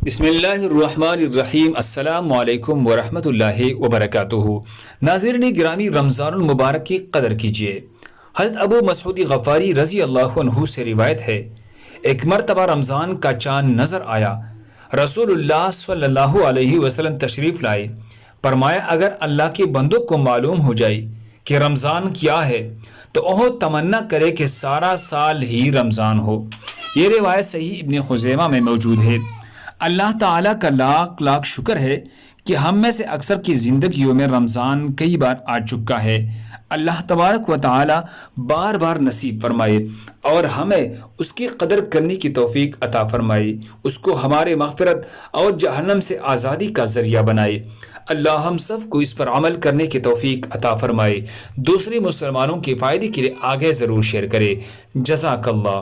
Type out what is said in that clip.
بسم اللہ الرحمن الرحیم، السلام علیکم ورحمۃ اللہ وبرکاتہ۔ ناظرین گرامی، رمضان المبارک کی قدر کیجیے۔ حضرت ابو مسعود غفاری رضی اللہ عنہ سے روایت ہے، ایک مرتبہ رمضان کا چاند نظر آیا۔ رسول اللہ صلی اللہ علیہ وسلم تشریف لائے، فرمایا اگر اللہ کے بندوں کو معلوم ہو جائے کہ رمضان کیا ہے تو وہ تمنا کرے کہ سارا سال ہی رمضان ہو۔ یہ روایت صحیح ابن خزیمہ میں موجود ہے۔ اللہ تعالیٰ کا لاکھ لاکھ شکر ہے کہ ہم میں سے اکثر کی زندگیوں میں رمضان کئی بار آ چکا ہے۔ اللہ تبارک و تعالیٰ بار بار نصیب فرمائے اور ہمیں اس کی قدر کرنے کی توفیق عطا فرمائے، اس کو ہمارے مغفرت اور جہنم سے آزادی کا ذریعہ بنائے۔ اللہ ہم سب کو اس پر عمل کرنے کی توفیق عطا فرمائے۔ دوسرے مسلمانوں کے فائدے کے لیے آگے ضرور شیئر کرے۔ جزاک اللہ۔